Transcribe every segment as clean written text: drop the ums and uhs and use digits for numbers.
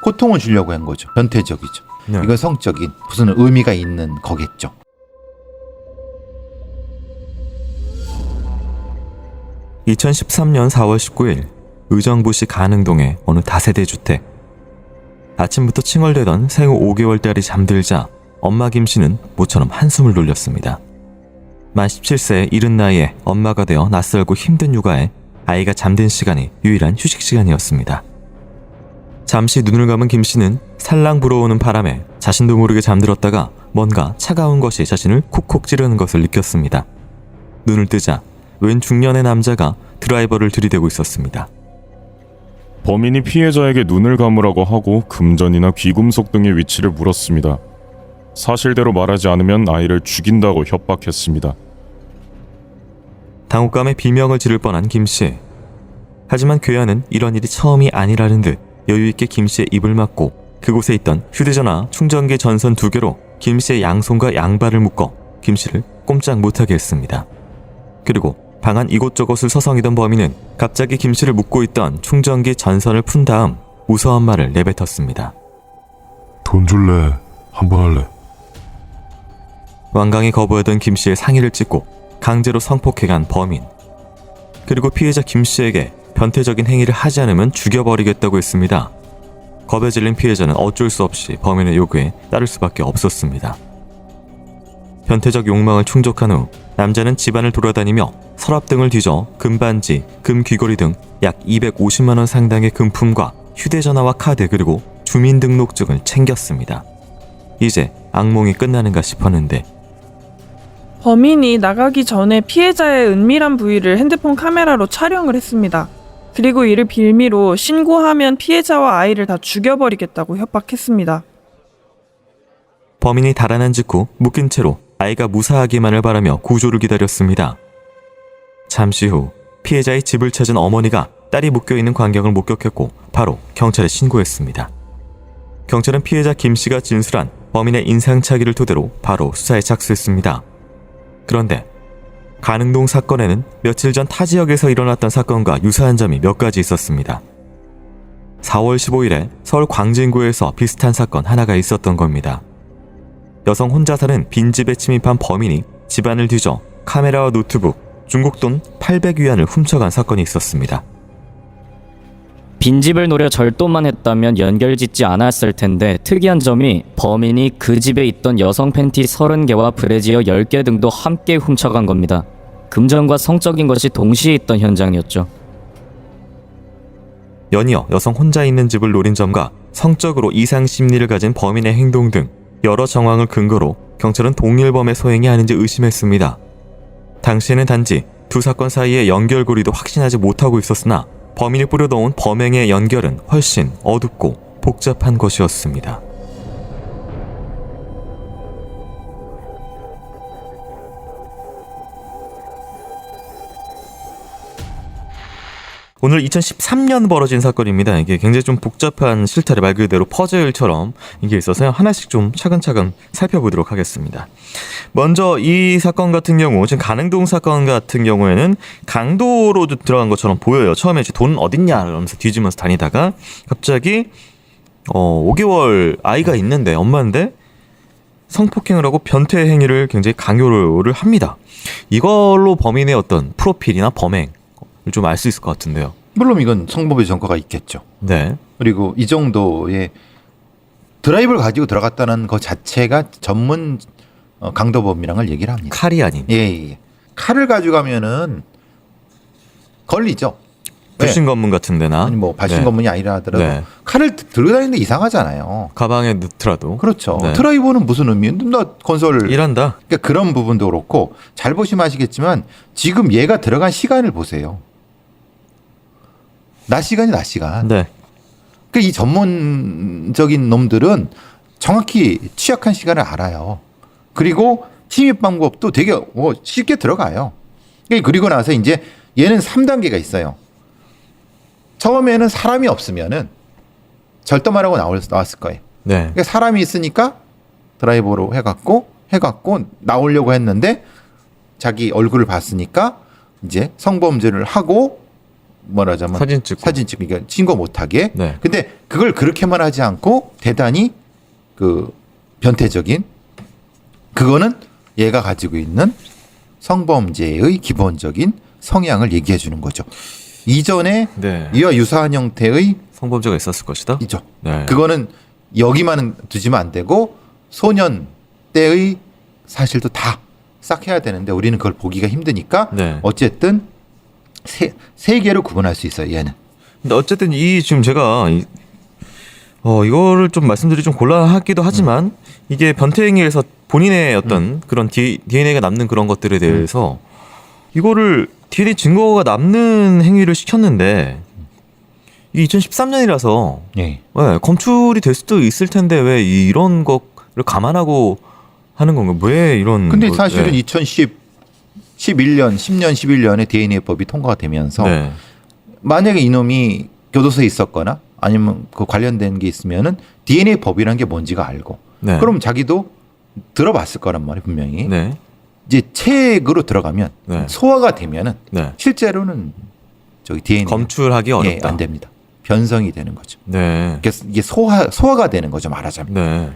고통을 주려고 한 거죠. 변태적이죠. 네. 이건 성적인 무슨 의미가 있는 거겠죠. (2013년 4월 19일) 의정부시 가능동의 어느 다세대 주택. 아침부터 칭얼대던 생후 5개월짜리 잠들자 엄마 김씨는 모처럼 한숨을 돌렸습니다. 만 17세의 이른 나이에 엄마가 되어 낯설고 힘든 육아에 아이가 잠든 시간이 유일한 휴식 시간이었습니다. 잠시 눈을 감은 김씨는 살랑 불어오는 바람에 자신도 모르게 잠들었다가 뭔가 차가운 것이 자신을 콕콕 찌르는 것을 느꼈습니다. 눈을 뜨자 웬 중년의 남자가 드라이버를 들이대고 있었습니다. 범인이 피해자에게 눈을 감으라고 하고 금전이나 귀금속 등의 위치를 물었습니다. 사실대로 말하지 않으면 아이를 죽인다고 협박했습니다. 당혹감에 비명을 지를 뻔한 김씨. 하지만 괴한은 이런 일이 처음이 아니라는 듯 여유있게 김씨의 입을 막고 그곳에 있던 휴대전화 충전기 전선 2개로 김씨의 양손과 양발을 묶어 김씨를 꼼짝 못하게 했습니다. 그리고 방안 이곳저곳을 서성이던 범인은 갑자기 김씨를 묶고 있던 충전기 전선을 푼 다음 우서한 말을 내뱉었습니다. 돈 줄래? 한번 할래? 완강히 거부하던 김씨의 상의를 찢고 강제로 성폭행한 범인. 그리고 피해자 김씨에게 변태적인 행위를 하지 않으면 죽여버리겠다고 했습니다. 겁에 질린 피해자는 어쩔 수 없이 범인의 요구에 따를 수밖에 없었습니다. 변태적 욕망을 충족한 후 남자는 집안을 돌아다니며 서랍 등을 뒤져 금반지, 금귀걸이 등 약 250만 원 상당의 금품과 휴대전화와 카드 그리고 주민등록증을 챙겼습니다. 이제 악몽이 끝나는가 싶었는데 범인이 나가기 전에 피해자의 은밀한 부위를 핸드폰 카메라로 촬영을 했습니다. 그리고 이를 빌미로 신고하면 피해자와 아이를 다 죽여버리겠다고 협박했습니다. 범인이 달아난 직후 묶인 채로 아이가 무사하기만을 바라며 구조를 기다렸습니다. 잠시 후 피해자의 집을 찾은 어머니가 딸이 묶여있는 광경을 목격했고 바로 경찰에 신고했습니다. 경찰은 피해자 김씨가 진술한 범인의 인상착의를 토대로 바로 수사에 착수했습니다. 그런데 가능동 사건에는 며칠 전 타 지역에서 일어났던 사건과 유사한 점이 몇 가지 있었습니다. 4월 15일에 서울 광진구에서 비슷한 사건 하나가 있었던 겁니다. 여성 혼자 사는 빈집에 침입한 범인이 집안을 뒤져 카메라와 노트북, 중국 돈 800위안을 훔쳐간 사건이 있었습니다. 빈집을 노려 절도만 했다면 연결짓지 않았을 텐데 특이한 점이 범인이 그 집에 있던 여성 팬티 30개와 브래지어 10개 등도 함께 훔쳐간 겁니다. 금전과 성적인 것이 동시에 있던 현장이었죠. 연이어 여성 혼자 있는 집을 노린 점과 성적으로 이상 심리를 가진 범인의 행동 등 여러 정황을 근거로 경찰은 동일범의 소행이 아닌지 의심했습니다. 당시에는 단지 두 사건 사이의 연결고리도 확신하지 못하고 있었으나 범인이 뿌려놓은 범행의 연결은 훨씬 어둡고 복잡한 것이었습니다. 오늘 2013년 벌어진 사건입니다. 이게 굉장히 좀 복잡한 실타래 말 그대로 퍼즐처럼 이게 있어서 하나씩 좀 차근차근 살펴보도록 하겠습니다. 먼저 이 사건 같은 경우 지금 가능동 사건 같은 경우에는 강도로 들어간 것처럼 보여요. 처음에 이제 돈 어딨냐 이러면서 뒤지면서 다니다가 갑자기 5개월 아이가 있는데 엄마인데 성폭행을 하고 변태 행위를 굉장히 강요를 합니다. 이걸로 범인의 어떤 프로필이나 범행 좀 알 수 있을 것 같은데요. 물론 이건 성범죄 전과가 있겠죠. 네. 그리고 이 정도의 드라이브를 가지고 들어갔다는 것 자체가 전문 강도범이랑을 얘기를 합니다. 칼이 아닌. 예. 칼을 가져가면은 걸리죠. 불신검문 같은 데나 아니 뭐 발신검문이 아니라 하더라도 네. 칼을 들고 다니는데 이상하잖아요. 가방에 넣더라도. 그렇죠. 네. 드라이버는 무슨 의미예요? 나 건설 일한다. 그러니까 그런 부분도 그렇고 잘 보시면 아시겠지만 지금 얘가 들어간 시간을 보세요. 낮 시간이 낮 시간. 네. 그러니까 이 전문적인 놈들은 정확히 취약한 시간을 알아요. 그리고 침입 방법도 되게 쉽게 들어가요. 그리고 나서 이제 얘는 3단계가 있어요. 처음에는 사람이 없으면은 절도만 하고 나왔을 거예요. 네. 그러니까 사람이 있으니까 드라이버로 해갖고 나오려고 했는데 자기 얼굴을 봤으니까 이제 성범죄를 하고 뭐라자면 사진 찍고. 그러니까 신고 못하게. 네. 근데 그걸 그렇게만 하지 않고 대단히 그 변태적인 그거는 얘가 가지고 있는 성범죄의 기본적인 성향을 얘기해 주는 거죠. 이전에 네. 이와 유사한 형태의 성범죄가 있었을 것이다. 이죠. 네. 그거는 여기만 두지면 안 되고 소년 때의 사실도 다 싹 해야 되는데 우리는 그걸 보기가 힘드니까 네. 어쨌든 세 개로 구분할 수 있어요. 얘는. 근데 어쨌든 이 지금 제가 이거를 좀 말씀드리기 좀 곤란하기도 하지만 이게 변태 행위에서 본인의 어떤 그런 DNA가 남는 그런 것들에 대해서 이거를 DNA 증거가 남는 행위를 시켰는데 이 2013년이라서 예. 검출이 될 수도 있을 텐데 왜 이런 거를 감안하고 하는 건가? 왜 이런? 근데 거- 사실은 네. 10년, 11년에 DNA법이 통과가 되면서 네. 만약에 이놈이 교도소에 있었거나 아니면 그 관련된 게 있으면은 DNA 법이라는 게 뭔지가 알고 네. 그럼 자기도 들어봤을 거란 말이에요 분명히. 네. 이제 책으로 들어가면 네. 소화가 되면은 네. 실제로는 저기 DNA 검출하기 어렵다. 안 됩니다. 변성이 되는 거죠. 네. 이게 소화가 되는 거죠 말하자면. 네.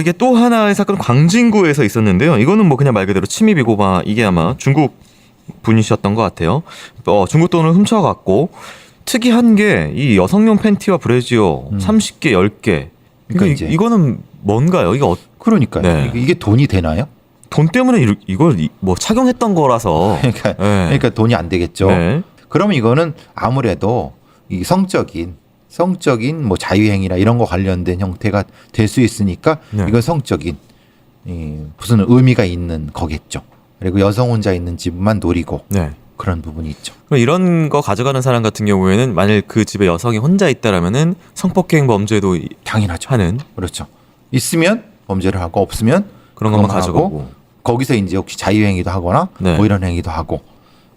이게 또 하나의 사건 광진구에서 있었는데요. 이거는 뭐 그냥 말 그대로 침입이고 이게 아마 중국 분이셨던 것 같아요. 중국 돈을 훔쳐갔고 특이한 게 이 여성용 팬티와 브래지어 30개, 10개. 그러니까 이제 이거는 뭔가요? 이게 그러니까요. 네. 이게 돈이 되나요? 돈 때문에 이걸 뭐 착용했던 거라서. 그러니까, 네. 그러니까 돈이 안 되겠죠. 네. 그러면 이거는 아무래도 이 성적인 뭐 자유행위나 이런 거 관련된 형태가 될 수 있으니까 네. 이건 성적인 무슨 의미가 있는 거겠죠. 그리고 여성 혼자 있는 집만 노리고 네. 그런 부분이 있죠. 그럼 이런 거 가져가는 사람 같은 경우에는 만일 그 집에 여성이 혼자 있다라면은 성폭행 범죄도 당연하죠. 하는 그렇죠. 있으면 범죄를 하고 없으면 그런 것만 그것만 가져가고. 하고 거기서 이제 혹시 자유행위도 하거나 네. 뭐 이런 행위도 하고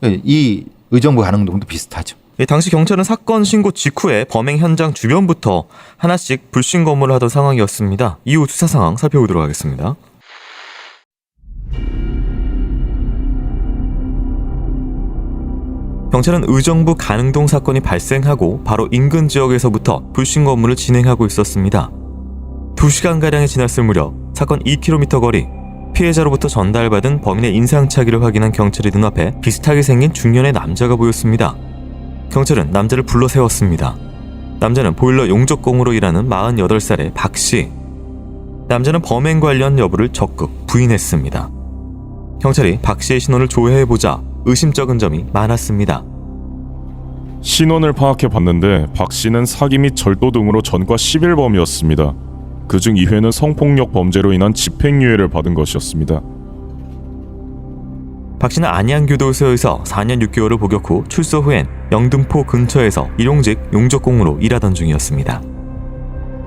이 의정부 가능동도 비슷하죠. 당시 경찰은 사건 신고 직후에 범행 현장 주변부터 하나씩 불신 검문을 하던 상황이었습니다. 이후 수사 상황 살펴보도록 하겠습니다. 경찰은 의정부 가능동 사건이 발생하고 바로 인근 지역에서부터 불신 검문을 진행하고 있었습니다. 2시간가량이 지났을 무렵 사건 2km 거리 피해자로부터 전달받은 범인의 인상착의를 확인한 경찰의 눈앞에 비슷하게 생긴 중년의 남자가 보였습니다. 경찰은 남자를 불러 세웠습니다. 남자는 보일러 용접공으로 일하는 48살의 박씨. 남자는 범행 관련 여부를 적극 부인했습니다. 경찰이 박씨의 신원을 조회해보자 의심쩍은 점이 많았습니다. 신원을 파악해 봤는데 박 씨는 사기 및 절도 등으로 전과 11범이었습니다. 그중 2회는 성폭력 범죄로 인한 집행유예를 받은 것이었습니다. 박 씨는 안양교도소에서 4년 6개월을 복역 후 출소 후엔 영등포 근처에서 일용직 용접공으로 일하던 중이었습니다.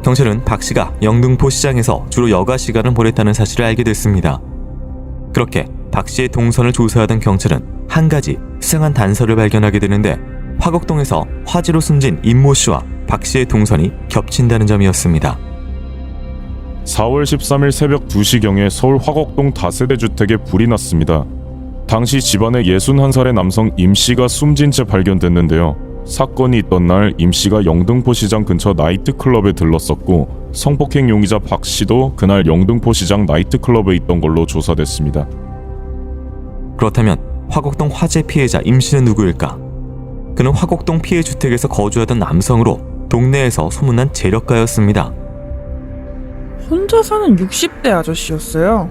경찰은 박 씨가 영등포 시장에서 주로 여가 시간을 보냈다는 사실을 알게 됐습니다. 그렇게 박 씨의 동선을 조사하던 경찰은 한 가지 수상한 단서를 발견하게 되는데 화곡동에서 화재로 숨진 임모 씨와 박 씨의 동선이 겹친다는 점이었습니다. 4월 13일 새벽 2시경에 서울 화곡동 다세대 주택에 불이 났습니다. 당시 집안에 61살의 남성 임씨가 숨진 채 발견됐는데요. 사건이 있던 날 임씨가 영등포시장 근처 나이트클럽에 들렀었고 성폭행 용의자 박씨도 그날 영등포시장 나이트클럽에 있던 걸로 조사됐습니다. 그렇다면 화곡동 화재 피해자 임씨는 누구일까? 그는 화곡동 피해 주택에서 거주하던 남성으로 동네에서 소문난 재력가였습니다. 혼자 사는 60대 아저씨였어요.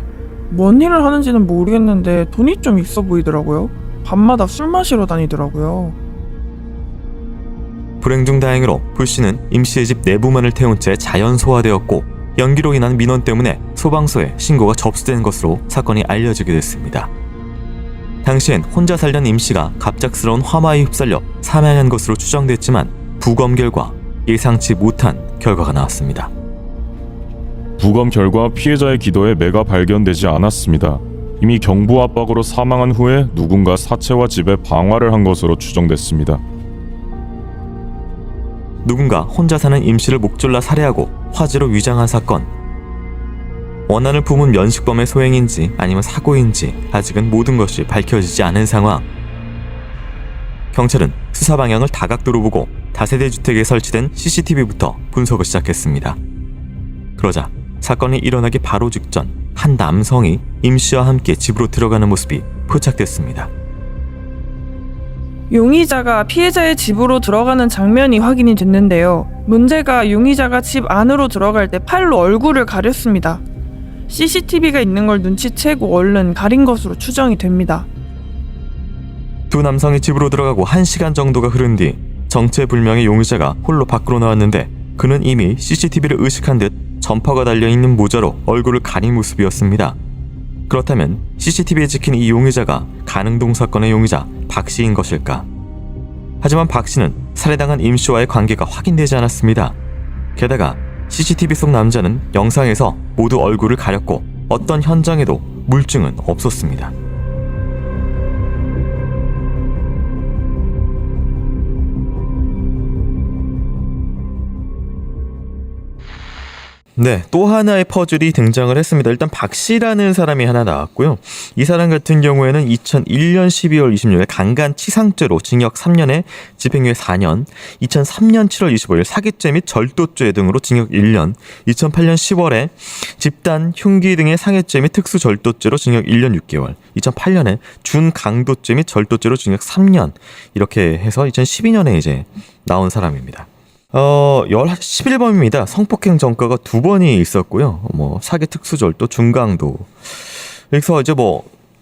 뭔 일을 하는지는 모르겠는데 돈이 좀 있어 보이더라고요. 밤마다 술 마시러 다니더라고요. 불행 중 다행으로 불씨는 임씨의 집 내부만을 태운 채 자연 소화되었고 연기로 인한 민원 때문에 소방서에 신고가 접수된 것으로 사건이 알려지게 됐습니다. 당시엔 혼자 살던 임씨가 갑작스러운 화마에 휩쓸려 사망한 것으로 추정됐지만 부검 결과 예상치 못한 결과가 나왔습니다. 부검 결과 피해자의 기도에 매가 발견되지 않았습니다. 이미 경부 압박으로 사망한 후에 누군가 사체와 집에 방화를 한 것으로 추정됐습니다. 누군가 혼자 사는 임씨를 목졸라 살해하고 화재로 위장한 사건. 원한을 품은 면식범의 소행인지 아니면 사고인지 아직은 모든 것이 밝혀지지 않은 상황. 경찰은 수사 방향을 다각도로 보고 다세대 주택에 설치된 CCTV부터 분석을 시작했습니다. 그러자 사건이 일어나기 바로 직전 한 남성이 임 씨와 함께 집으로 들어가는 모습이 포착됐습니다. 용의자가 피해자의 집으로 들어가는 장면이 확인이 됐는데요. 문제가 용의자가 집 안으로 들어갈 때 팔로 얼굴을 가렸습니다. CCTV가 있는 걸 눈치채고 얼른 가린 것으로 추정이 됩니다. 두 남성이 집으로 들어가고 1시간 정도가 흐른 뒤 정체불명의 용의자가 홀로 밖으로 나왔는데 그는 이미 CCTV를 의식한 듯 점퍼가 달려있는 모자로 얼굴을 가린 모습이었습니다. 그렇다면 CCTV에 찍힌 이 용의자가 가능동 사건의 용의자 박 씨인 것일까? 하지만 박 씨는 살해당한 임 씨와의 관계가 확인되지 않았습니다. 게다가 CCTV 속 남자는 영상에서 모두 얼굴을 가렸고 어떤 현장에도 물증은 없었습니다. 네, 또 하나의 퍼즐이 등장을 했습니다. 일단 박 씨라는 사람이 하나 나왔고요. 이 사람 같은 경우에는 2001년 12월 26일 강간치상죄로 징역 3년에 집행유예 4년, 2003년 7월 25일 사기죄 및 절도죄 등으로 징역 1년, 2008년 10월에 집단 흉기 등의 상해죄 및 특수절도죄로 징역 1년 6개월, 2008년에 준강도죄 및 절도죄로 징역 3년, 이렇게 해서 2012년에 이제 나온 사람입니다. 11범입니다. 성폭행 전과가 2번이 있었고요. 사기 특수절도, 중강도. 그래서 이제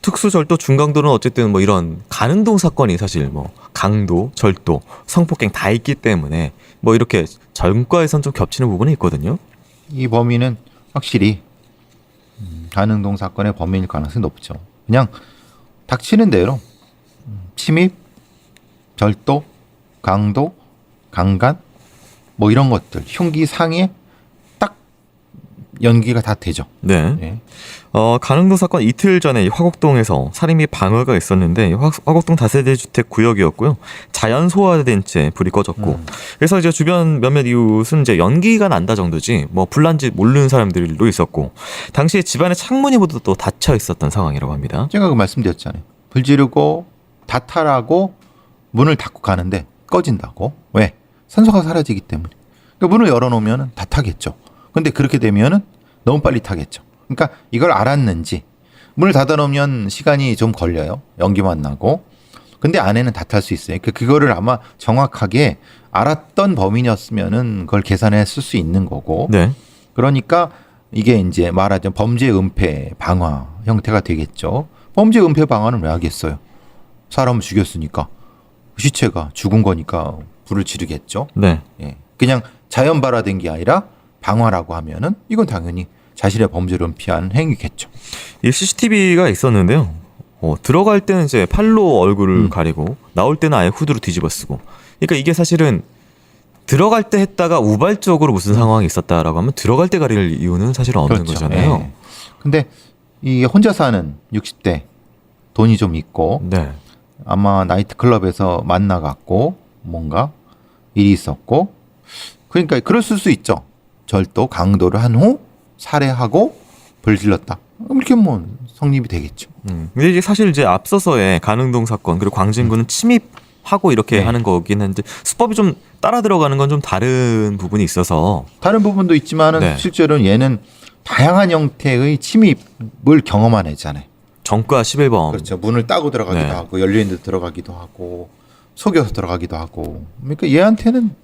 특수절도, 중강도는 어쨌든 이런 가능동 사건이 사실 강도, 절도, 성폭행 다 있기 때문에 이렇게 전과에선 좀 겹치는 부분이 있거든요. 이 범인은 확실히 가능동 사건의 범인일 가능성이 높죠. 그냥 닥치는 대로 침입, 절도, 강도, 강간 이런 것들, 흉기 상해 딱 연기가 다 되죠. 네. 예. 가능동 사건 이틀 전에 화곡동에서 살인 및 방화가 있었는데 화곡동 다세대 주택 구역이었고요. 자연 소화된 채 불이 꺼졌고 그래서 이제 주변 몇몇 이웃은 이제 연기가 난다 정도지 불난지 모르는 사람들도 있었고 당시에 집안의 창문이 모두 또 닫혀 있었던 상황이라고 합니다. 제가 그 말씀드렸잖아요. 불 지르고 다탈하고 문을 닫고 가는데 꺼진다고. 왜? 산소가 사라지기 때문에. 그러니까 문을 열어놓으면 다 타겠죠. 근데 그렇게 되면은 너무 빨리 타겠죠. 그러니까 이걸 알았는지 문을 닫아놓으면 시간이 좀 걸려요. 연기만 나고. 근데 안에는 다 탈 수 있어요. 그거를 아마 정확하게 알았던 범인이었으면은 그걸 계산했을 수 있는 거고. 네. 그러니까 이게 이제 말하자면 범죄 은폐 방화 형태가 되겠죠. 범죄 은폐 방화는 왜 하겠어요? 사람을 죽였으니까. 시체가 죽은 거니까 불을 지르겠죠. 네. 예. 그냥 자연 발화된 게 아니라 방화라고 하면은 이건 당연히 자신의 범죄를 은폐한 행위겠죠. 이 CCTV가 있었는데요. 들어갈 때는 이제 팔로 얼굴을 가리고 나올 때는 아예 후드로 뒤집어 쓰고. 그러니까 이게 사실은 들어갈 때 했다가 우발적으로 무슨 상황이 있었다라고 하면 들어갈 때 가릴 이유는 사실은 없는 그렇죠. 거잖아요. 예. 근데 이 혼자 사는 60대 돈이 좀 있고 네. 아마 나이트클럽에서 만나갖고 뭔가 일이 있었고 그러니까 그랬을 수 있죠. 절도, 강도를 한 후 살해하고 불 질렀다. 이렇게 성립이 되겠죠. 근데 이게 사실 이제 앞서서의 가능동 사건 그리고 광진구는 침입하고 이렇게 네. 하는 거긴 한데 수법이 좀 따라 들어가는 건 좀 다른 부분이 있어서 다른 부분도 있지만은 네. 실제로는 얘는 다양한 형태의 침입을 경험한 애잖아요. 전과 11범. 그렇죠. 문을 따고 들어가기도 네. 하고 열려있는 데 들어가기도 하고 속여서 들어가기도 하고. 그러니까 얘한테는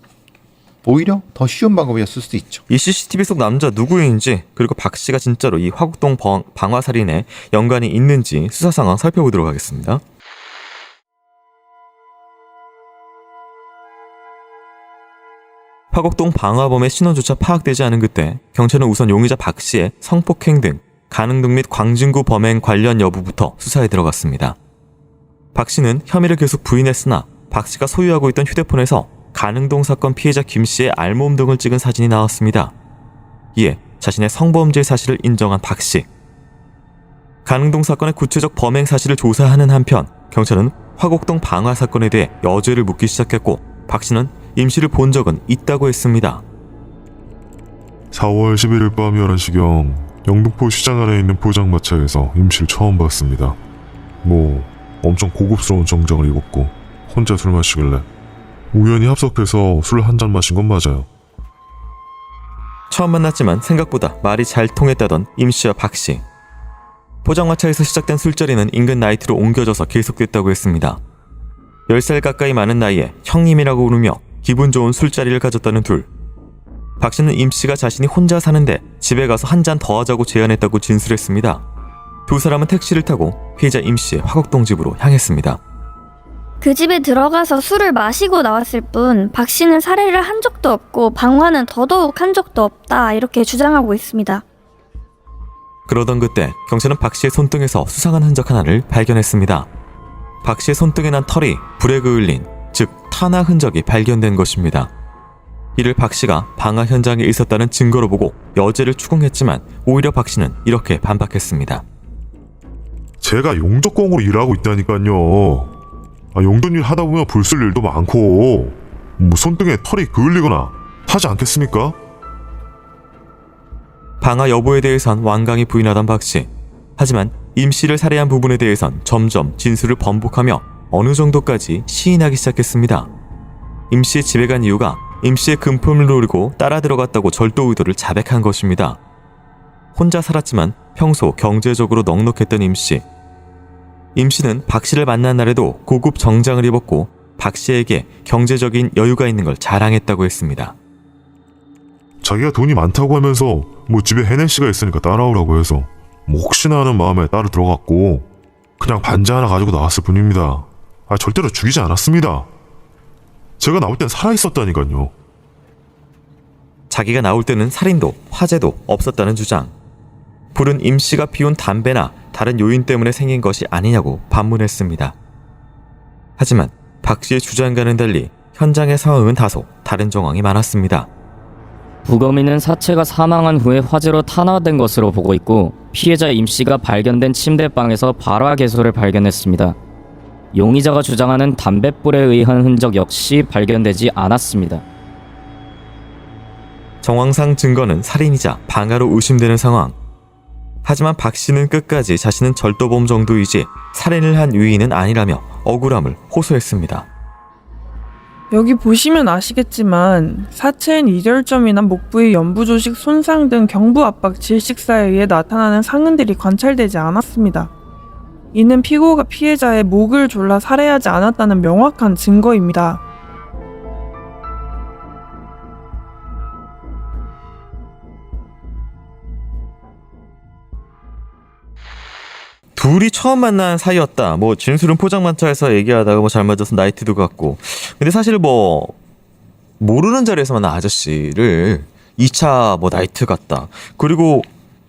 오히려 더 쉬운 방법이었을 수도 있죠. 이 CCTV 속 남자 누구인지 그리고 박 씨가 진짜로 이 화곡동 방화살인에 연관이 있는지 수사 상황 살펴보도록 하겠습니다. 화곡동 방화범의 신원조차 파악되지 않은 그때 경찰은 우선 용의자 박 씨의 성폭행 등 가능동 및 광진구 범행 관련 여부부터 수사에 들어갔습니다. 박 씨는 혐의를 계속 부인했으나 박 씨가 소유하고 있던 휴대폰에서 가능동 사건 피해자 김 씨의 알몸 등을 찍은 사진이 나왔습니다. 이에 자신의 성범죄 사실을 인정한 박 씨. 가능동 사건의 구체적 범행 사실을 조사하는 한편 경찰은 화곡동 방화 사건에 대해 여죄를 묻기 시작했고 박 씨는 임 씨를 본 적은 있다고 했습니다. 4월 11일 밤 11시경 영등포 시장 안에 있는 포장마차에서 임씨를 처음 봤습니다. 엄청 고급스러운 정장을 입었고 혼자 술 마시길래 우연히 합석해서 술 한 잔 마신 건 맞아요. 처음 만났지만 생각보다 말이 잘 통했다던 임씨와 박씨. 포장마차에서 시작된 술자리는 인근 나이트로 옮겨져서 계속됐다고 했습니다. 10살 가까이 많은 나이에 형님이라고 부르며 기분 좋은 술자리를 가졌다는 둘. 박씨는 임씨가 자신이 혼자 사는데 집에 가서 한 잔 더 하자고 제안했다고 진술했습니다. 두 사람은 택시를 타고 피해자 임씨의 화곡동 집으로 향했습니다. 그 집에 들어가서 술을 마시고 나왔을 뿐 박 씨는 살해를 한 적도 없고 방화는 더더욱 한 적도 없다 이렇게 주장하고 있습니다. 그러던 그때 경찰은 박씨의 손등에서 수상한 흔적 하나를 발견했습니다. 박씨의 손등에 난 털이 불에 그을린, 즉 탄화 흔적이 발견된 것입니다. 이를 박씨가 방화 현장에 있었다는 증거로 보고 여죄를 추궁했지만 오히려 박씨는 이렇게 반박했습니다. 제가 용접공으로 일하고 있다니까요. 용돈 일 하다 보면 불 쓸 일도 많고 뭐 손등에 털이 그을리거나 하지 않겠습니까? 방화 여부에 대해선 완강히 부인하던 박씨. 하지만 임씨를 살해한 부분에 대해선 점점 진술을 번복하며 어느 정도까지 시인하기 시작했습니다. 임씨의 집에 간 이유가 임씨의 금품을 노리고 따라 들어갔다고 절도 의도를 자백한 것입니다. 혼자 살았지만 평소 경제적으로 넉넉했던 임씨. 임씨는 박씨를 만난 날에도 고급 정장을 입었고 박씨에게 경제적인 여유가 있는 걸 자랑했다고 했습니다. 자기가 돈이 많다고 하면서 뭐 집에 혜낸씨가 있으니까 따라오라고 해서 뭐 혹시나 하는 마음에 따라 들어갔고 그냥 반지 하나 가지고 나왔을 뿐입니다. 절대로 죽이지 않았습니다. 제가 나올 땐 살아있었다니까요. 자기가 나올 때는 살인도 화재도 없었다는 주장. 불은 임씨가 피운 담배나 다른 요인 때문에 생긴 것이 아니냐고 반문했습니다. 하지만 박씨의 주장과는 달리 현장의 상황은 다소 다른 정황이 많았습니다. 부검인은 사체가 사망한 후에 화재로 탄화된 것으로 보고 있고 피해자 임씨가 발견된 침대방에서 발화개소를 발견했습니다. 용의자가 주장하는 담뱃불에 의한 흔적 역시 발견되지 않았습니다. 정황상 증거는 살인이자 방화로 의심되는 상황. 하지만 박씨는 끝까지 자신은 절도범 정도이지 살인을 한 유인은 아니라며 억울함을 호소했습니다. 여기 보시면 아시겠지만 사체엔 이절점이나 목 부위 연부 조직 손상 등 경부 압박 질식사에 의해 나타나는 상흔들이 관찰되지 않았습니다. 이는 피고가 피해자의 목을 졸라 살해하지 않았다는 명확한 증거입니다. 둘이 처음 만난 사이였다. 뭐 진술은 포장마차에서 얘기하다가 뭐 잘 맞아서 나이트도 갔고. 근데 사실 뭐 모르는 자리에서 만난 아저씨를 2차 뭐 나이트 갔다. 그리고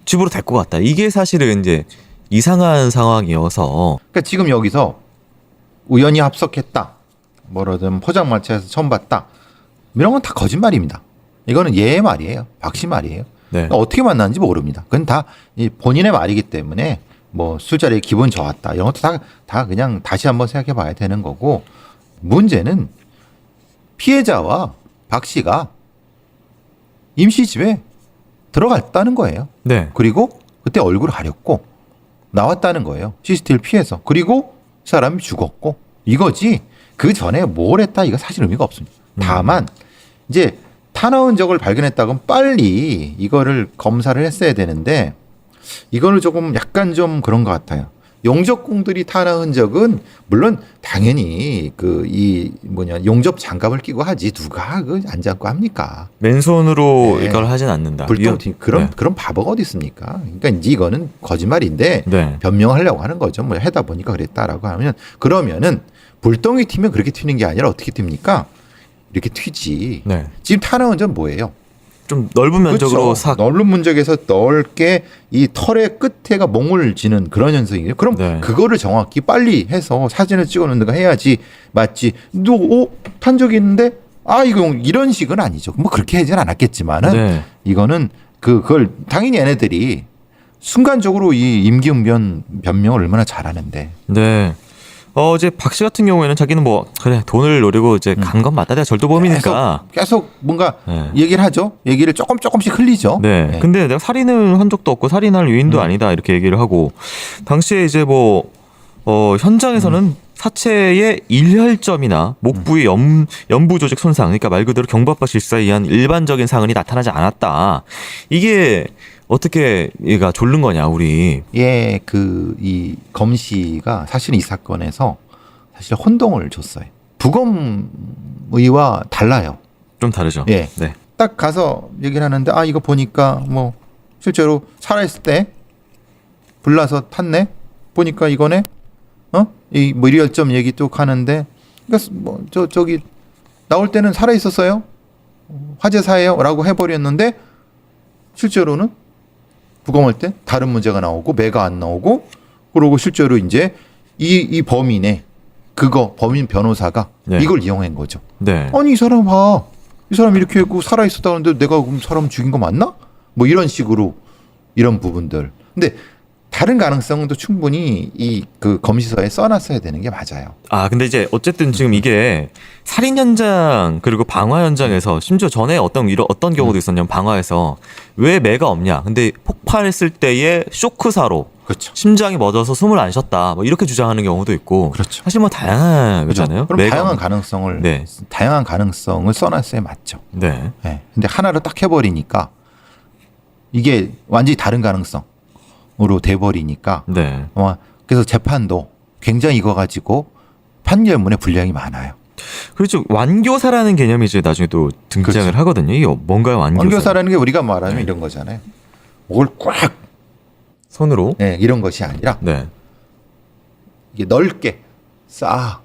집으로 데리고 갔다. 이게 사실은 이제 이상한 상황이어서. 그러니까 지금 여기서 우연히 합석했다. 뭐라든 포장마차에서 처음 봤다. 이런 건 다 거짓말입니다. 이거는 얘의 말이에요. 박씨 말이에요. 네. 그러니까 어떻게 만났는지 모릅니다. 그건 다 본인의 말이기 때문에 뭐 술자리에 기분 좋았다. 이런 것도 다 그냥 다시 한번 생각해 봐야 되는 거고, 문제는 피해자와 박 씨가 임씨 집에 들어갔다는 거예요. 네. 그리고 그때 얼굴을 가렸고 나왔다는 거예요. CCTV를 피해서. 그리고 사람이 죽었고 이거지. 그 전에 뭘 했다 이거 사실 의미가 없습니다. 다만 이제 탄화 흔적을 발견했다고 하면 빨리 이거를 검사를 했어야 되는데 이거는 조금 약간 좀 그런 것 같아요. 용접공들이 탄화 흔적은 물론 당연히 용접 장갑을 끼고 하지 누가 안 잡고 합니까? 맨손으로 네. 이걸 하진 않는다. 불똥 그런 네. 그런 바보가 어디 있습니까? 그러니까 이제 이거는 거짓말인데 네. 변명하려고 하는 거죠. 뭐 해다 보니까 그랬다라고 하면 그러면은 불똥이 튀면 그렇게 튀는 게 아니라 어떻게 튑니까? 이렇게 튀지. 네. 지금 탄화 흔적은 뭐예요? 좀 넓은 면적으로 그렇죠. 싹. 넓은 문적에서 넓게 이 털의 끝에가 몽을 지는 그런 현상이에요. 그럼 네. 그거를 정확히 빨리 해서 사진을 찍어놓는가 해야지 맞지. 너 탄 적이 있는데 이거 이런 식은 아니죠. 뭐 그렇게 하진 않았겠지만은 네. 이거는 그걸 당연히 얘네들이 순간적으로 이 임기응변 변명을 얼마나 잘하는데. 네. 이제 박 씨 같은 경우에는 자기는 뭐 그래 돈을 노리고 이제 간 건 맞다. 내가 절도범이니까. 계속 뭔가 네. 얘기를 하죠. 얘기를 조금씩 흘리죠. 네. 네. 근데 내가 살인을 한 적도 없고 살인할 유인도 아니다 이렇게 얘기를 하고 당시에 이제 뭐 현장에서는 사체의 일혈점이나 목 부위 연부 조직 손상, 그러니까 말 그대로 경부압박 실사에 의한 일반적인 상흔이 나타나지 않았다. 이게 어떻게 얘가 졸른 거냐, 우리. 예, 이 검씨가 사실 이 사건에서 사실 혼동을 줬어요. 부검의와 달라요. 좀 다르죠. 예. 네. 딱 가서 얘기를 하는데, 이거 보니까 뭐 실제로 살아있을 때 불나서 탔네? 보니까 이거네? 이 뭐 일혈점 얘기 또 하는데, 그러니까 뭐 저기 나올 때는 살아있었어요? 화재사예요? 라고 해버렸는데, 실제로는 부검할 때 다른 문제가 나오고 매가 안 나오고, 그러고 실제로 이제 이 범인의 범인 변호사가 네. 이걸 이용한 거죠. 네. 아니 이 사람 봐, 이 사람 이렇게 했고 살아 있었다는데 내가 그럼 사람 죽인 거 맞나? 뭐 이런 식으로 이런 부분들. 근데 다른 가능성도 충분히 그 검시서에 써놨어야 되는 게 맞아요. 근데 이제 어쨌든 지금 이게 살인 현장 그리고 방화 현장에서 심지어 전에 어떤 경우도 있었냐면 방화에서 왜 매가 없냐. 근데 폭발했을 때의 쇼크사로 그렇죠. 심장이 멎어서 숨을 안 쉬었다. 뭐 이렇게 주장하는 경우도 있고. 그렇죠. 사실 뭐 다양한 거잖아요. 그럼 다양한 가능성을 네. 다양한 가능성을 써놨어야 맞죠. 네. 네. 근데 하나로 딱 해버리니까 이게 완전히 다른 가능성으로 돼버리니까 네. 그래서 재판도 굉장히 이거 가지고 판결문에 분량이 많아요. 그렇죠. 완교사라는 개념이 이제 나중에 또 등장을 그렇죠. 하거든요. 이게 뭔가요, 완교사? 완교사라는 게 우리가 말하면 네. 이런 거잖아요. 목을 꽉 손으로. 이런 것이 아니라 네. 이게 넓게 싹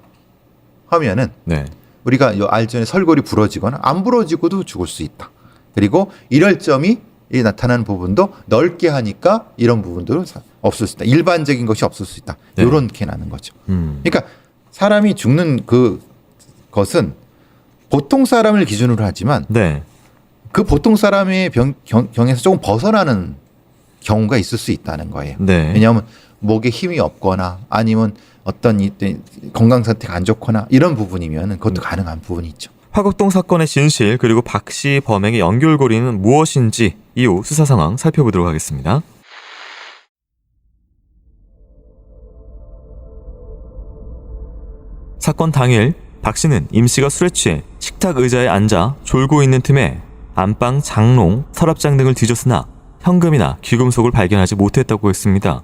하면은 네. 우리가 요 알전에 설골이 부러지거나 안 부러지고도 죽을 수 있다. 그리고 일혈점이 나타나는 부분도 넓게 하니까 이런 부분들은 없을 수 있다. 일반적인 것이 없을 수 있다. 네. 이렇게 나는 거죠. 음. 그러니까 사람이 죽는 것은 보통 사람을 기준으로 하지만 네. 그 보통 사람의 경에서 조금 벗어나는 경우가 있을 수 있다는 거예요. 네. 왜냐하면 목에 힘이 없거나 아니면 어떤 건강 상태가 안 좋거나 이런 부분이면 그것도 가능한 부분이 있죠. 화곡동 사건의 진실 그리고 박 씨 범행의 연결고리는 무엇인지 이후 수사 상황 살펴보도록 하겠습니다. 사건 당일 박 씨는 임 씨가 술에 취해 식탁 의자에 앉아 졸고 있는 틈에 안방, 장롱, 서랍장 등을 뒤졌으나 현금이나 귀금속을 발견하지 못했다고 했습니다.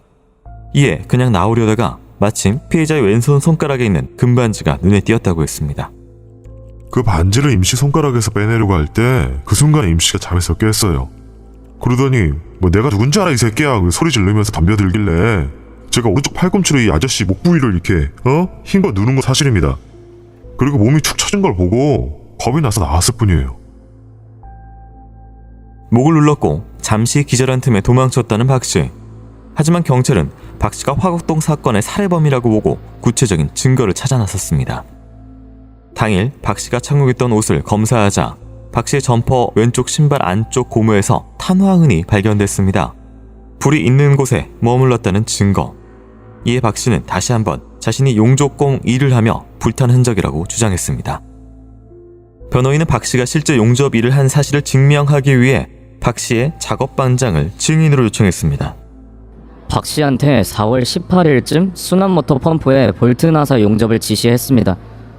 이에 그냥 나오려다가 마침 피해자의 왼손 손가락에 있는 금반지가 눈에 띄었다고 했습니다. 그 반지를 임씨 손가락에서 빼내려고 할 때 그 순간에 임씨가 잠에서 깼어요. 그러더니 뭐 내가 누군지 알아 이 새끼야 그 소리 지르면서 덤벼들길래 제가 오른쪽 팔꿈치로 이 아저씨 목 부위를 이렇게 흰 거 누른 거 사실입니다. 그리고 몸이 축 처진 걸 보고 겁이 나서 나왔을 뿐이에요. 목을 눌렀고 잠시 기절한 틈에 도망쳤다는 박 씨. 하지만 경찰은 박 씨가 화곡동 사건의 살해범이라고 보고 구체적인 증거를 찾아 나섰습니다. 당일 박 씨가 착용했던 옷을 검사하자 박 씨의 점퍼 왼쪽 신발 안쪽 고무에서 탄화흔이 발견됐습니다. 불이 있는 곳에 머물렀다는 증거. 이에 박 씨는 다시 한번 자신이 용접공 일을 하며 불탄 흔적이라고 주장했습니다. 변호인은 박 씨가 실제 용접 일을 한 사실을 증명하기 위해 박 씨의 작업 반장을 증인으로 요청했습니다. 박 씨한테 4월 18일쯤 순환모터 펌프에 볼트 나사 용접을 지시했습니다.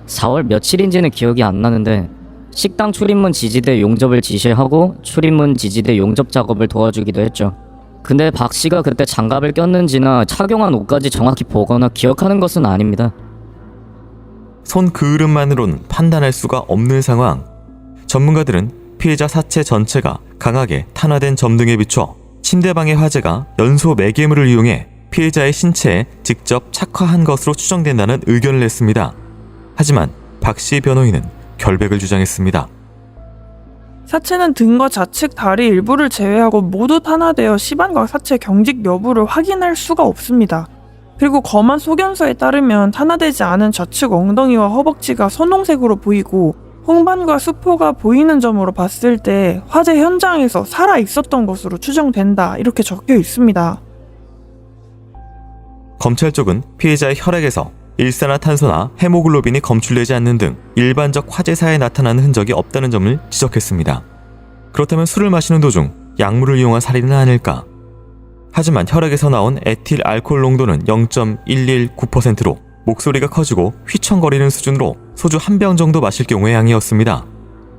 4월 며칠인지는 기억이 안 나는데 식당 출입문 지지대 용접을 지시하고 출입문 지지대 용접 작업을 도와주기도 했죠. 근데 박 씨가 그때 장갑을 꼈는지나 착용한 옷까지 정확히 보거나 기억하는 것은 아닙니다. 손 그을음만으로는 판단할 수가 없는 상황. 전문가들은 피해자 사체 전체가 강하게 탄화된 점 등에 비춰 침대방의 화재가 연소 매개물을 이용해 피해자의 신체에 직접 착화한 것으로 추정된다는 의견을 냈습니다. 하지만 박 씨 변호인은 결백을 주장했습니다. 사체는 등과 좌측 다리 일부를 제외하고 모두 탄화되어 시반과 사체 경직 여부를 확인할 수가 없습니다. 그리고 검안 소견서에 따르면 탄화되지 않은 좌측 엉덩이와 허벅지가 선홍색으로 보이고 홍반과 수포가 보이는 점으로 봤을 때 화재 현장에서 살아 있었던 것으로 추정된다 이렇게 적혀 있습니다. 검찰 쪽은 피해자의 혈액에서 일산화탄소나 헤모글로빈이 검출되지 않는 등 일반적 화재사에 나타나는 흔적이 없다는 점을 지적했습니다. 그렇다면 술을 마시는 도중 약물을 이용한 살인은 아닐까? 하지만 혈액에서 나온 에틸 알코올 농도는 0.119%로 목소리가 커지고 휘청거리는 수준으로 소주 한 병 정도 마실 경우의 양이었습니다.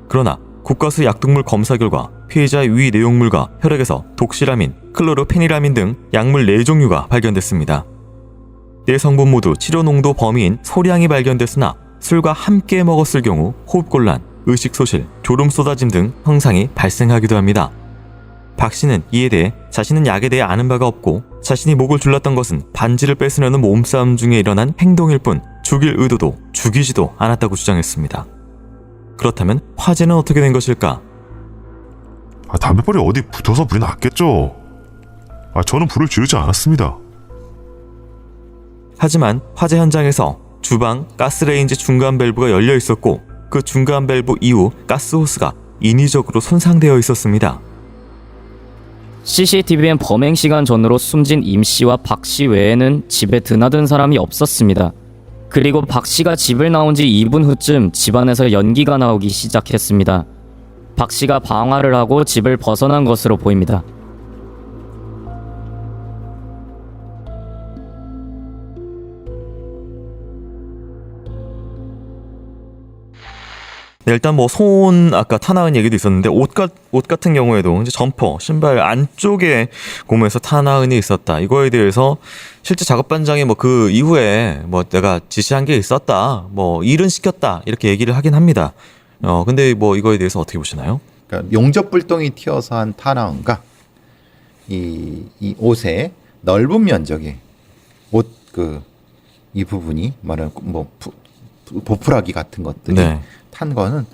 그러나 국가수 약독물 검사 결과 피해자의 위 내용물과 혈액에서 독시라민, 클로르페니라민 등 약물 4종류가 발견됐습니다. 4성분 모두 치료 농도 범위인 소량이 발견됐으나 술과 함께 먹었을 경우 호흡곤란, 의식소실, 졸음 쏟아짐 등 형상이 발생하기도 합니다. 박 씨는 이에 대해 자신은 약에 대해 아는 바가 없고 자신이 목을 졸랐던 것은 반지를 뺏으려는 몸싸움 중에 일어난 행동일 뿐 죽일 의도도 죽이지도 않았다고 주장했습니다. 그렇다면 화재는 어떻게 된 것일까? 담뱃불이 어디 붙어서 불이 났겠죠. 저는 불을 지르지 않았습니다. 하지만 화재 현장에서 주방 가스레인지 중간 밸브가 열려 있었고 그 중간 밸브 이후 가스 호스가 인위적으로 손상되어 있었습니다. CCTV엔 범행 시간 전으로 숨진 임 씨와 박 씨 외에는 집에 드나든 사람이 없었습니다. 그리고 박 씨가 집을 나온 지 2분 후쯤 집안에서 연기가 나오기 시작했습니다. 박 씨가 방화를 하고 집을 벗어난 것으로 보입니다. 네, 일단 뭐 손 아까 타나은 얘기도 있었는데 옷 같은 경우에도 이제 점퍼, 신발 안쪽에 고무에서 타나은이 있었다. 이거에 대해서 실제 작업반장이 뭐 그 이후에 뭐 내가 지시한 게 있었다. 뭐 일은 시켰다. 이렇게 얘기를 하긴 합니다. 근데 뭐 이거에 대해서 어떻게 보시나요? 그러니까 용접불똥이 튀어서 한 타나운가 이 옷의 넓은 면적의 옷 이 부분이 말하는 뭐 보풀하기 같은 것들이 네. 탄 거는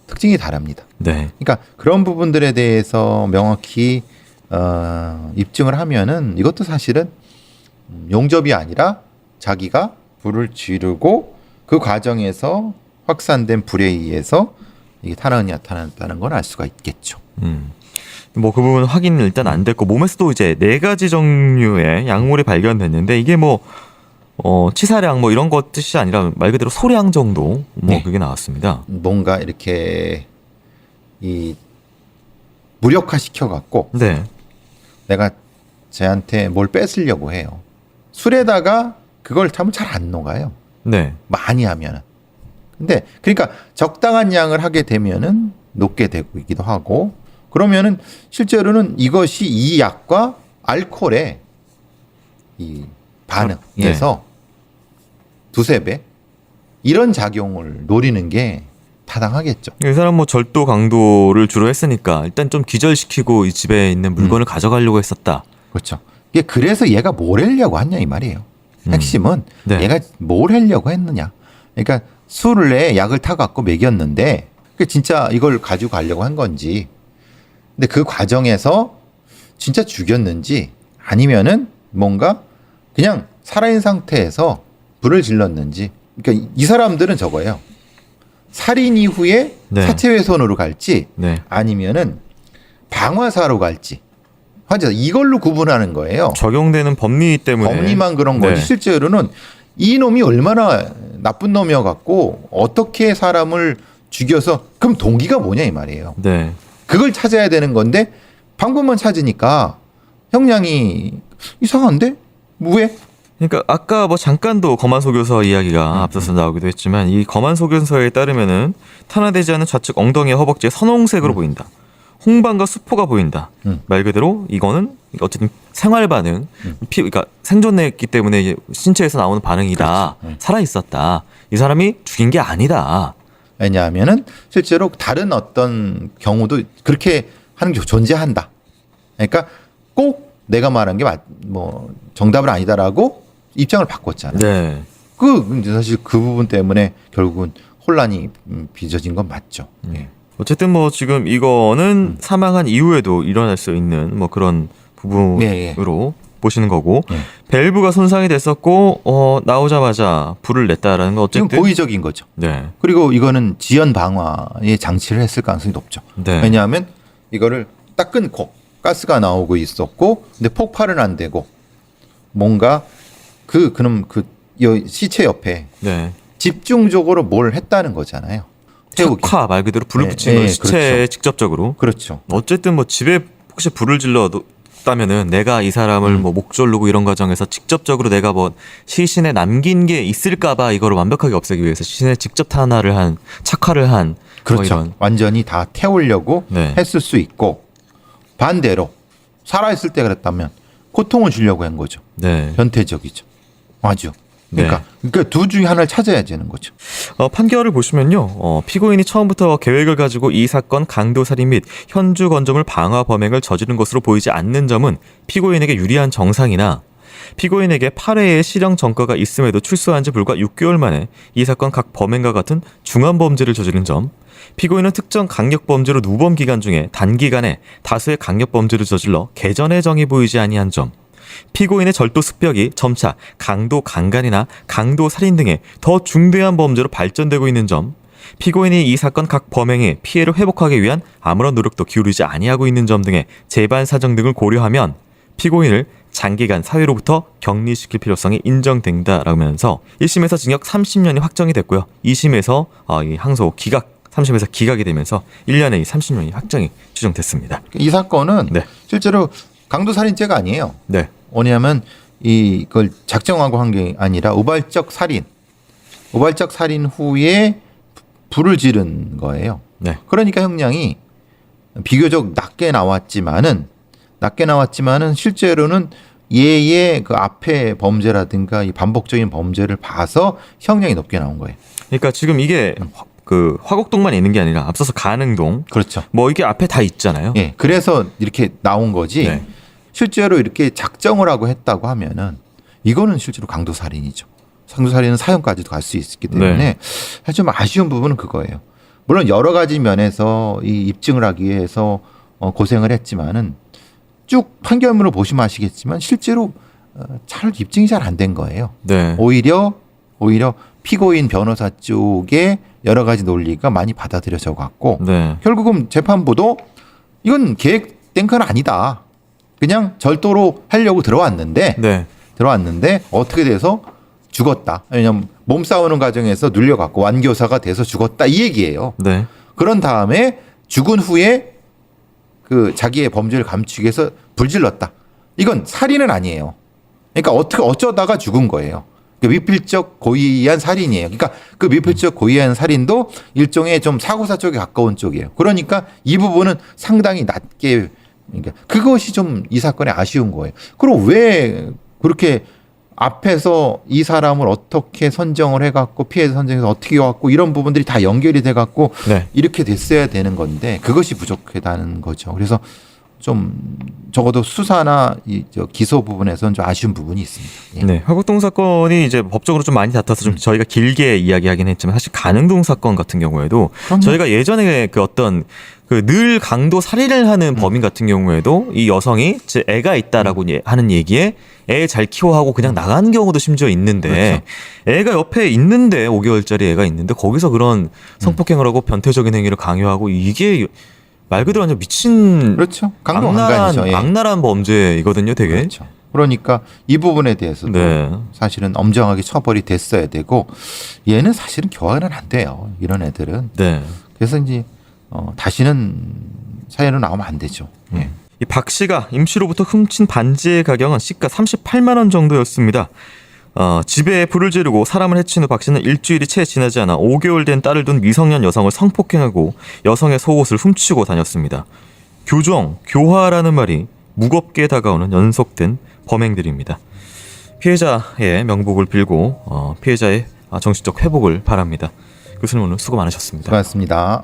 특징이 다릅니다. 네. 그러니까 그런 부분들에 대해서 명확히 입증을 하면은 이것도 사실은 용접이 아니라 자기가 불을 지르고 그 과정에서 확산된 불에 의해서 이게 탄환이 나타났다는 걸 알 수가 있겠죠. 뭐 그 부분 확인은 일단 안 됐고 몸에서도 이제 4가지 종류의 약물이 발견됐는데 이게 뭐 치사량 뭐 이런 것 뜻이 아니라 말 그대로 소량 정도 뭐 네. 그게 나왔습니다. 뭔가 이렇게 이 무력화 시켜갖고 네. 내가 쟤한테 뭘 뺏으려고 해요. 술에다가 그걸 타면 잘 안 녹아요. 네. 많이 하면은. 근데 그러니까 적당한 양을 하게 되면은 녹게 되기도 하고 그러면은 실제로는 이것이 이 약과 알코올의 이 반응에서 두세 배 이런 작용을 노리는 게 타당하겠죠. 이 사람 뭐 절도 강도를 주로 했으니까 일단 좀 기절시키고 이 집에 있는 물건을 가져가려고 했었다. 그렇죠. 이게 그래서 얘가 뭘 하려고 했냐 이 말이에요. 핵심은 네. 얘가 뭘 하려고 했느냐. 그러니까 술에 약을 타갖고 먹였는데 진짜 이걸 가지고 가려고 한 건지 근데 그 과정에서 진짜 죽였는지 아니면은 뭔가 그냥 살아있는 상태에서 불을 질렀는지 그러니까 이 사람들은 저거예요. 살인 이후에 네. 사체훼손으로 갈지 네. 아니면은 방화사로 갈지 환자 이걸로 구분하는 거예요. 적용되는 법리 때문에 법리만 그런 네. 거지 실제로는 이 놈이 얼마나 나쁜 놈이어 갖고 어떻게 사람을 죽여서 그럼 동기가 뭐냐 이 말이에요. 네. 그걸 찾아야 되는 건데 방법만 찾으니까 형량이 이상한데 왜? 그러니까 아까 뭐 잠깐도 검안 소교서 이야기가 앞서서 나오기도 했지만 이 검안 소교서에 따르면은 탄화되지 않은 좌측 엉덩이와 허벅지에 선홍색으로 보인다. 홍방과 수포가 보인다. 말 그대로 이거는 어쨌든 생활 반응, 그러니까 생존했기 때문에 이제 신체에서 나오는 반응이다. 그렇죠. 살아 있었다. 이 사람이 죽인 게 아니다. 왜냐하면은 실제로 다른 어떤 경우도 그렇게 하는 게 존재한다. 그러니까 꼭 내가 말한 게 뭐 정답은 아니다라고 입장을 바꿨잖아요. 네. 이제 사실 그 부분 때문에 결국은 혼란이 빚어진 건 맞죠. 예. 어쨌든 뭐 지금 이거는 사망한 이후에도 일어날 수 있는 뭐 그런 부분으로 보시는 거고 예. 밸브가 손상이 됐었고 나오자마자 불을 냈다라는 건 이건 어쨌든 고의적인 거죠. 네. 그리고 이거는 지연 방화에 장치를 했을 가능성이 높죠. 네. 왜냐하면 이거를 딱 끊고 가스가 나오고 있었고 근데 폭발은 안 되고 뭔가 그럼 시체 옆에 네. 집중적으로 뭘 했다는 거잖아요. 태우기. 착화 말 그대로 불을 네, 붙인 네, 거 시체에 그렇죠. 직접적으로. 그렇죠. 어쨌든 뭐 집에 혹시 불을 질러도 없다면은 내가 이 사람을 뭐 목 조르고 이런 과정에서 직접적으로 내가 뭐 시신에 남긴 게 있을까봐 이거를 완벽하게 없애기 위해서 시신에 직접 탄화를 한 착화를 한 그렇죠. 뭐 이런. 완전히 다 태우려고 네. 했을 수 있고 반대로 살아있을 때 그랬다면 고통을 주려고 한 거죠. 네. 변태적이죠. 아주. 네. 그러니까 두 중에 하나를 찾아야 되는 거죠. 판결을 보시면요. 피고인이 처음부터 계획을 가지고 이 사건 강도살인 및 현주 건조물 방화 범행을 저지른 것으로 보이지 않는 점은 피고인에게 유리한 정상이나 피고인에게 8회의 실형 전과가 있음에도 출소한 지 불과 6개월 만에 이 사건 각 범행과 같은 중한 범죄를 저지른 점, 피고인은 특정 강력 범죄로 누범 기간 중에 단기간에 다수의 강력 범죄를 저질러 개전의 정이 보이지 아니한 점, 피고인의 절도 습벽이 점차 강도 강간이나 강도 살인 등의 더 중대한 범죄로 발전되고 있는 점, 피고인이 이 사건 각 범행의 피해를 회복하기 위한 아무런 노력도 기울이지 아니하고 있는 점 등의 재반 사정 등을 고려하면 피고인을 장기간 사회로부터 격리시킬 필요성이 인정된다라면서 1심에서 징역 30년이 확정이 됐고요. 2심에서 이 항소 기각 3심에서 기각이 되면서 1년에 이 30년이 확정이 추정됐습니다. 이 사건은 네. 실제로 강도살인죄가 아니에요. 네. 뭐냐면 이걸 작정하고 한 게 아니라 우발적 살인 후에 불을 지른 거예요. 네. 그러니까 형량이 비교적 낮게 나왔지만은 실제로는 얘의 그 앞에 범죄라든가 이 반복적인 범죄를 봐서 형량이 높게 나온 거예요. 그러니까 지금 이게 그 화곡동만 있는 게 아니라 앞서서 가능동 그렇죠. 뭐 이게 앞에 다 있잖아요. 예. 그래서 이렇게 나온 거지. 네. 실제로 이렇게 작정을 하고 했다고 하면은 이거는 실제로 강도살인이죠. 강도살인은 사형까지도 갈 수 있기 때문에 네. 사실 좀 아쉬운 부분은 그거예요. 물론 여러 가지 면에서 이 입증을 하기 위해서 고생을 했지만은 쭉 판결문을 보시면 아시겠지만 실제로 잘 입증이 잘 안 된 거예요. 네. 오히려 피고인 변호사 쪽에 여러 가지 논리가 많이 받아들여져 갖고 네. 결국은 재판부도 이건 계획된 건 아니다. 그냥 절도로 하려고 들어왔는데 네. 어떻게 돼서 죽었다. 왜냐면 몸싸우는 과정에서 눌려갖고 완교사가 돼서 죽었다 이 얘기예요. 네. 그런 다음에 죽은 후에 그 자기의 범죄를 감추기 위해서 불질렀다. 이건 살인은 아니에요. 그러니까 어쩌다가 죽은 거예요. 미필적 고의한 살인이에요. 그러니까 그 미필적 고의한 살인도 일종의 좀 사고사 쪽에 가까운 쪽이에요. 그러니까 이 부분은 상당히 낮게, 그러니까 그것이 좀 이 사건의 아쉬운 거예요. 그럼 왜 그렇게 앞에서 이 사람을 어떻게 선정을 해갖고 피해자 선정해서 어떻게 해갖고 이런 부분들이 다 연결이 돼갖고 네. 이렇게 됐어야 되는 건데 그것이 부족하다는 거죠. 그래서 좀 적어도 수사나 기소 부분에서는 좀 아쉬운 부분이 있습니다. 예. 네. 화곡동 사건이 이제 법적으로 좀 많이 다퉈서 좀 저희가 길게 이야기하긴 했지만 사실 가능동 사건 같은 경우에도 그럼요. 저희가 예전에 그 어떤 그 늘 강도 살인을 하는 범인 같은 경우에도 이 여성이 제 애가 있다라고 하는 얘기에 애 잘 키워하고 그냥 나가는 경우도 심지어 있는데 애가 옆에 있는데 5개월짜리 애가 있는데 거기서 그런 성폭행을 하고 변태적인 행위를 강요하고 이게 말 그대로 완전 미친 그렇죠. 강도 강간이죠. 예. 악랄한 범죄이거든요, 되게. 그렇죠. 그러니까 이 부분에 대해서도 네. 사실은 엄정하게 처벌이 됐어야 되고 얘는 사실은 교화는 안 돼요. 이런 애들은. 네. 그래서 이제 다시는 사회로 나오면 안 되죠. 예. 이 박 씨가 임 씨로부터 훔친 반지의 가격은 시가 38만 원 정도였습니다. 집에 불을 지르고 사람을 해친 후 박 씨는 일주일이 채 지나지 않아 5개월 된 딸을 둔 미성년 여성을 성폭행하고 여성의 속옷을 훔치고 다녔습니다. 교정, 교화라는 말이 무겁게 다가오는 연속된 범행들입니다. 피해자의 명복을 빌고 피해자의 정신적 회복을 바랍니다. 교수님 오늘 수고 많으셨습니다. 고맙습니다.